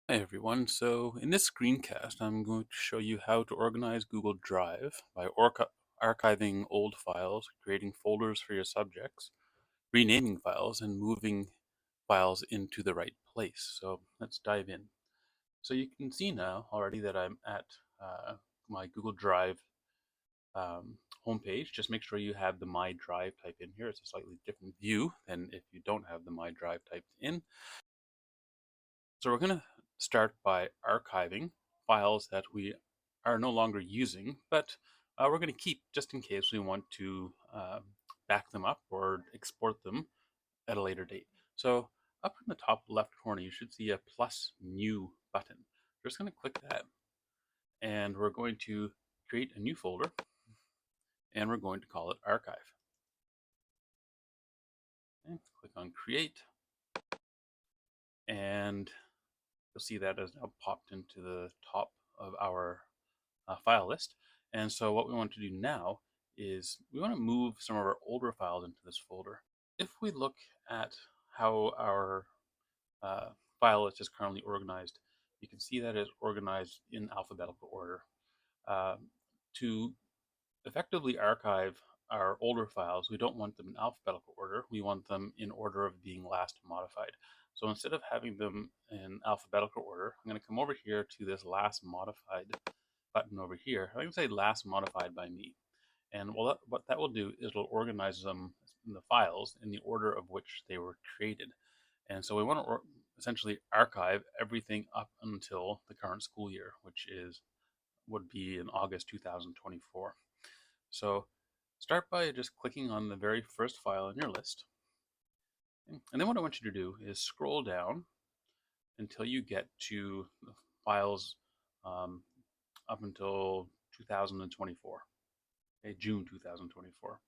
Hi everyone. So in this screencast, I'm going to show you how to organize Google Drive by archiving old files, creating folders for your subjects, renaming files, and moving files into the right place. So let's dive in. So you can see now already that I'm at my Google Drive um, homepage. Just make sure you have the My Drive type in here. It's a slightly different view than if you don't have the My Drive typed in. So we're going to start by archiving files that we are no longer using, but we're going to keep just in case we want to back them up or export them at a later date. So up in the top left corner, you should see a plus new button. We're just going to click that, and we're going to create a new folder, and we're going to call it archive. Okay, click on create, and you'll see that has now popped into the top of our file list. And so what we want to do now is we want to move some of our older files into this folder. If we look at how our uh, file list is currently organized, you can see that it's organized in alphabetical order. Uh, to effectively archive our older files, we don't want them in alphabetical order. We want them in order of being last modified. So instead of having them in alphabetical order, I'm going to come over here to this last modified button over here. I can say last modified by me. And what that will do is it'll organize them in the files in the order of which they were created. And so we want to essentially archive everything up until the current school year, which would be in August 2024. So start by just clicking on the very first file in your list. And then what I want you to do is scroll down until you get to the files um, up until 2024, okay, June 2024.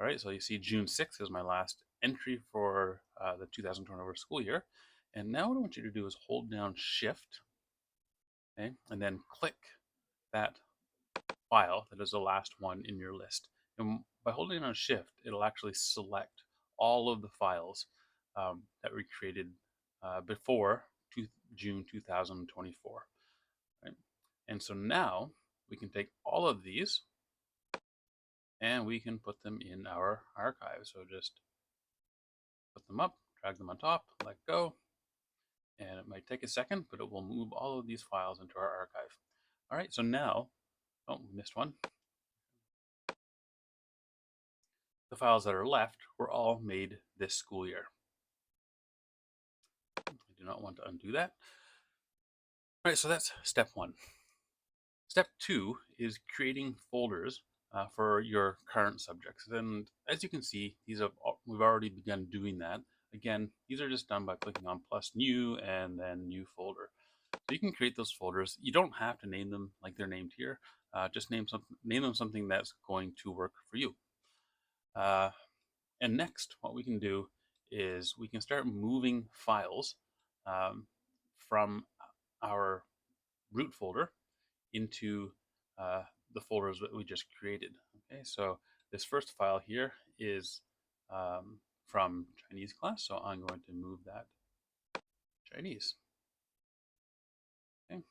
All right, so you see June 6th is my last entry for the 2024 school year. And now what I want you to do is hold down Shift, okay, and then click that file that is the last one in your list. And by holding on Shift, it'll actually select all of the files that were created before June 2024. Right? And so now we can take all of these and we can put them in our archive. So just put them up, drag them on top, let go, and it might take a second, but it will move all of these files into our archive. All right, so now, oh, we missed one. The files that are left were all made this school year. I do not want to undo that. All right, so that's step one. Step two is creating folders for your current subjects. And as you can see, we've already begun doing that. Again, these are just done by clicking on plus new and then new folder. So you can create those folders. You don't have to name them like they're named here. Just name them something that's going to work for you. And next, what we can do is we can start moving files um, from our root folder into uh, the folders that we just created. Okay, so this first file here is from Chinese class, so I'm going to move that Chinese. Okay,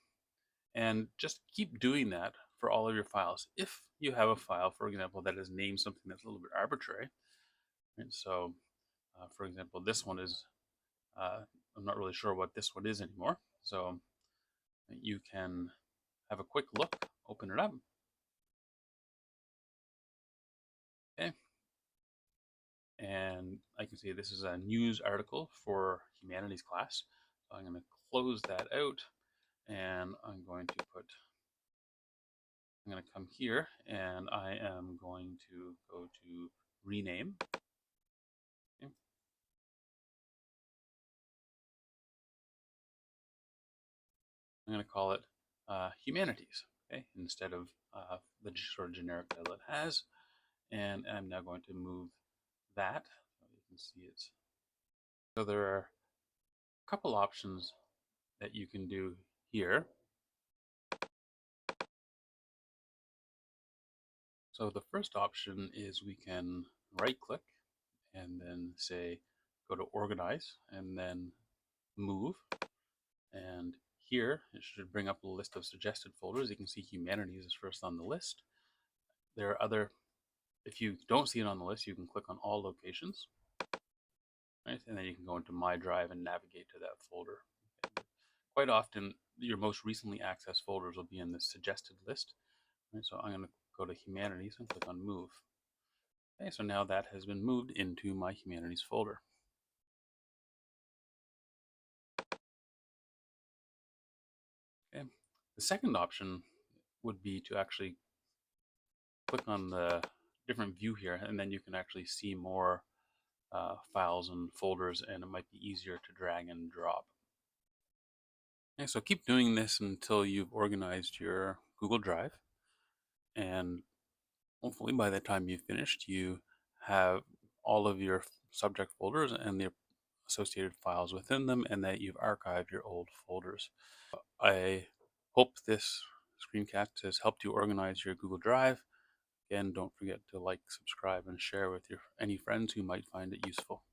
and just keep doing that for all of your files. If you have a file, for example, that is named something that's a little bit arbitrary, right? So, for example, this one is, I'm not really sure what this one is anymore. So you can have a quick look, open it up. Okay, and I can see this is a news article for humanities class. So I'm going to close that out, and I'm going to come here, and I am going to go to rename. Okay. I'm going to call it humanities, okay, instead of the sort of generic title it has. And I'm now going to move that. So you can see it's. So there are a couple options that you can do here. So the first option is we can right click and then say go to organize and then move, and here, it should bring up a list of suggested folders. You can see humanities is first on the list. There are other, if you don't see it on the list, you can click on all locations, right? And then you can go into My Drive and navigate to that folder. Quite often, your most recently accessed folders will be in this suggested list. Right? So I'm going to go to Humanities and click on Move. Okay, so now that has been moved into my Humanities folder. Okay. The second option would be to actually click on the different view here, and then you can actually see more files and folders, and it might be easier to drag and drop. Okay, so keep doing this until you've organized your Google Drive, and hopefully by the time you've finished, you have all of your subject folders and the associated files within them, and that you've archived your old folders. I hope this screencast has helped you organize your Google Drive. Again, don't forget to like, subscribe, and share with any friends who might find it useful.